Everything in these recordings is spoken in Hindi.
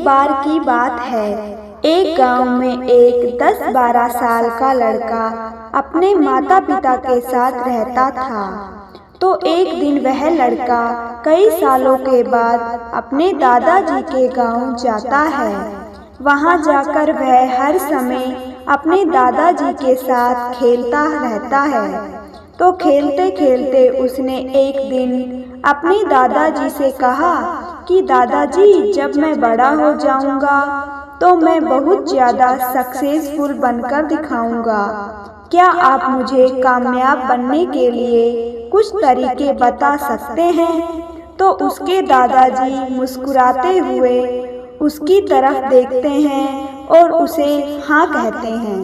एक बार की बात है, एक गांव में एक 10-12 साल का लड़का अपने माता पिता के साथ रहता था। तो एक दिन वह लड़का कई सालों के बाद अपने दादाजी के गांव जाता है। वहां जाकर वह हर समय अपने दादाजी के साथ खेलता रहता है। तो खेलते खेलते उसने एक दिन अपने दादाजी से कहा कि दादाजी, जब मैं बड़ा हो जाऊंगा तो मैं बहुत ज़्यादा सक्सेसफुल बनकर दिखाऊंगा। क्या आप मुझे कामयाब बनने के लिए कुछ तरीके बता सकते हैं? तो उसके दादाजी मुस्कुराते हुए उसकी तरफ देखते हैं और उसे हाँ कहते हैं।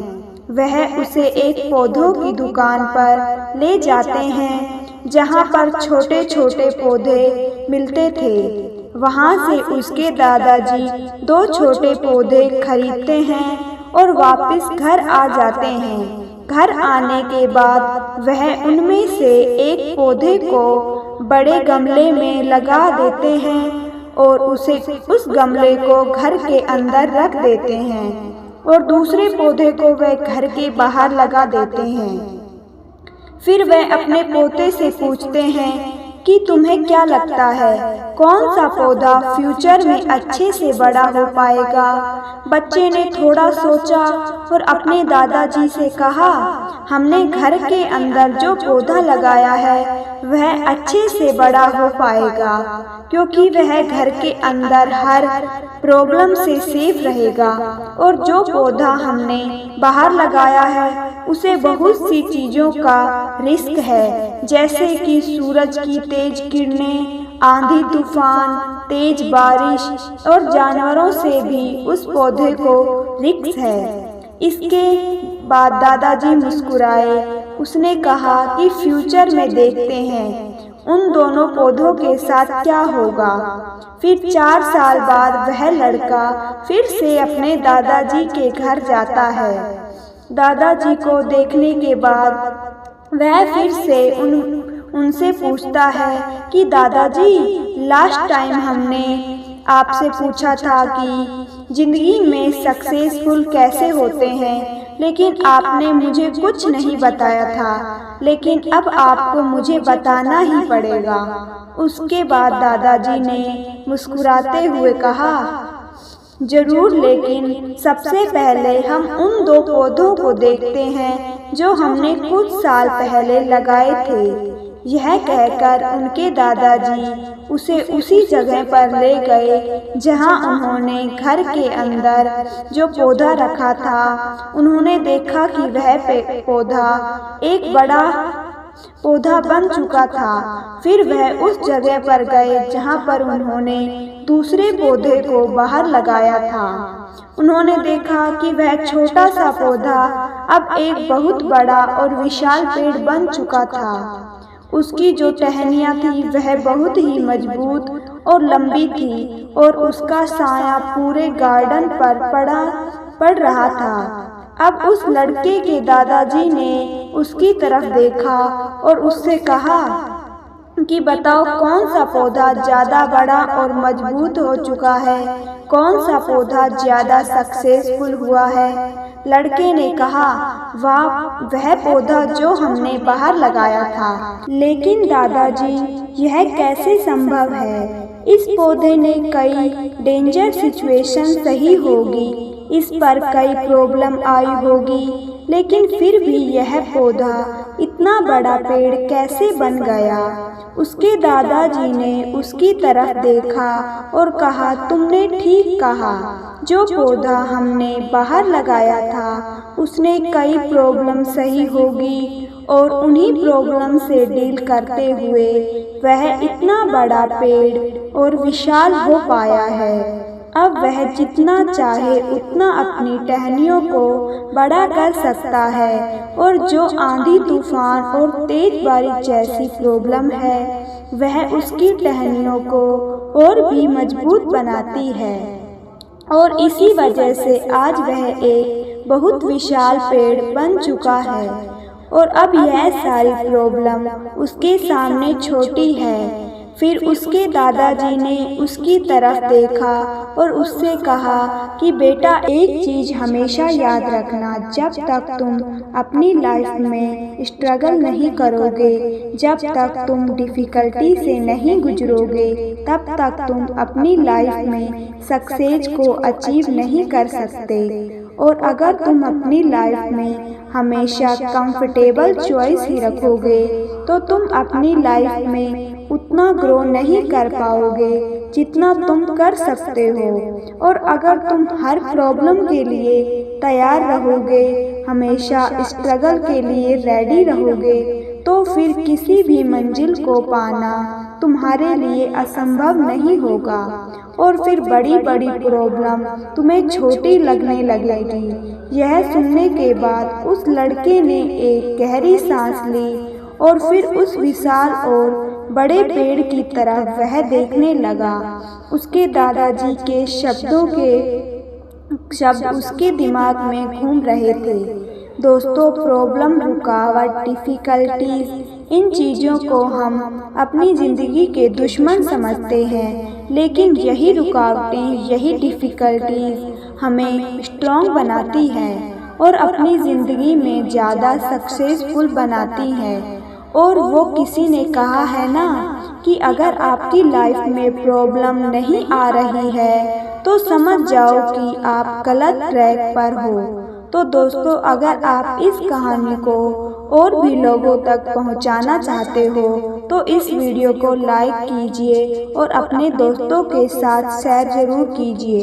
वह उसे एक पौधों की दुकान पर ले जाते हैं जहाँ पर छोटे छोटे पौधे मिलते थे। वहाँ से उसके दादाजी 2 छोटे पौधे खरीदते हैं और वापस घर आ जाते हैं। घर आने के बाद वह उनमें से एक पौधे को बड़े गमले में लगा देते हैं और उस गमले को घर के अंदर रख देते हैं और दूसरे पौधे को वह घर के बाहर लगा देते हैं। फिर वह अपने पोते से पूछते हैं कि तुम्हें क्या लगता है, कौन सा पौधा फ्यूचर में अच्छे से बड़ा हो पाएगा? बच्चे ने थोड़ा सोचा और अपने दादाजी से कहा, हमने घर के अंदर जो पौधा लगाया है वह अच्छे से बड़ा हो पाएगा, क्योंकि वह घर के अंदर हर प्रॉब्लम से सेफ रहेगा। और जो पौधा हमने बाहर लगाया है उसे बहुत सी चीज़ों का रिस्क है, जैसे कि सूरज की तेज किरणें, आंधी तूफान, तेज बारिश और जानवरों से भी उस पौधे को रिस्क है। इसके बाद दादाजी मुस्कुराए। उसने कहा कि फ्यूचर में देखते हैं उन दोनों पौधों के साथ क्या होगा। फिर 4 साल बाद वह लड़का फिर से अपने दादाजी के घर जाता है। दादाजी को देखने के बाद वह फिर से उनसे पूछता है कि दादाजी, लास्ट टाइम हमने आपसे पूछा था कि ज़िंदगी में सक्सेसफुल कैसे होते हैं, लेकिन आपने मुझे कुछ नहीं बताया था, लेकिन अब आपको मुझे बताना ही पड़ेगा। उसके बाद दादाजी ने मुस्कुराते हुए कहा, जरूर, लेकिन सबसे पहले हम उन 2 पौधों को देखते हैं जो हमने कुछ साल पहले लगाए थे। यह कहकर उनके दादाजी उसे उसी जगह पर ले गए जहां उन्होंने घर के अंदर जो पौधा रखा था। उन्होंने देखा कि वह पौधा एक बड़ा पौधा बन चुका था। फिर वह उस जगह पर गए जहां पर उन्होंने दूसरे पौधे को बाहर लगाया था। उन्होंने देखा कि वह छोटा सा पौधा अब एक बहुत बड़ा और विशाल पेड़ बन चुका था। उसकी जो टहनियाँ थी वह बहुत ही मजबूत और लंबी थी और उसका साया पूरे गार्डन पर पड़ रहा था। अब उस लड़के के दादाजी ने उसकी तरफ देखा और उससे कहा कि बताओ, कौन सा पौधा ज़्यादा बड़ा और मजबूत हो चुका है, कौन सा पौधा ज़्यादा सक्सेसफुल हुआ है? लड़के ने कहा, वाह, वह पौधा जो हमने बाहर लगाया था। लेकिन दादाजी, यह कैसे संभव है? इस पौधे ने कई डेंजर सिचुएशन सही होगी, इस पर कई प्रॉब्लम आई होगी, लेकिन फिर भी यह पौधा इतना बड़ा पेड़ कैसे बन गया? उसके दादाजी ने उसकी तरफ देखा और कहा, तुमने ठीक कहा, जो पौधा हमने बाहर लगाया था उसने कई प्रॉब्लम सही होगी और उन्हीं प्रॉब्लम से डील करते हुए वह इतना बड़ा पेड़ और विशाल हो पाया है। अब वह जितना चाहे उतना अपनी टहनियों को बड़ा कर सकता है और जो आंधी तूफान और तेज बारिश जैसी प्रॉब्लम है वह उसकी टहनियों को और भी मजबूत बनाती है और इसी वजह से आज वह एक बहुत विशाल पेड़ बन चुका है और अब यह सारी प्रॉब्लम उसके सामने छोटी है। फिर उसके दादाजी ने उसकी तरफ देखा और उससे कहा कि बेटा, एक चीज़ हमेशा याद रखना, जब तक तुम अपनी लाइफ में स्ट्रगल नहीं करोगे, जब तक तुम डिफ़िकल्टी से नहीं गुजरोगे, तब तक तुम अपनी लाइफ में सक्सेस को अचीव नहीं कर सकते। और अगर तुम अपनी लाइफ में हमेशा कंफर्टेबल चॉइस ही रखोगे तो तुम अपनी लाइफ में उतना ग्रो नहीं कर पाओगे जितना तुम कर सकते हो। और अगर तुम हर प्रॉब्लम के लिए तैयार रहोगे, हमेशा स्ट्रगल के लिए रेडी रहोगे, तो फिर किसी भी मंजिल को पाना तुम्हारे लिए असंभव नहीं होगा और फिर बड़ी बड़ी प्रॉब्लम तुम्हें छोटी लगने लगेगी। यह सुनने के बाद उस लड़के ने एक गहरी सांस ली और फिर उस विशाल और बड़े पेड़ की तरफ वह देखने लगा। उसके दादाजी के शब्द उसके दिमाग में घूम रहे थे। दोस्तों, प्रॉब्लम, रुकावट, डिफ़िकल्टीज, इन चीज़ों को हम अपनी ज़िंदगी के दुश्मन समझते हैं, लेकिन यही रुकावटें, यही डिफ़िकल्टीज हमें स्ट्रॉन्ग बनाती हैं और अपनी ज़िंदगी में ज़्यादा सक्सेसफुल बनाती हैं। और वो किसी ने कहा है ना कि अगर आपकी लाइफ में प्रॉब्लम नहीं आ रही है तो समझ जाओ कि आप गलत ट्रैक पर हो। तो दोस्तों, अगर आप इस कहानी को और भी लोगों तक पहुंचाना चाहते हो तो इस वीडियो को लाइक कीजिए और अपने दोस्तों के साथ शेयर ज़रूर कीजिए।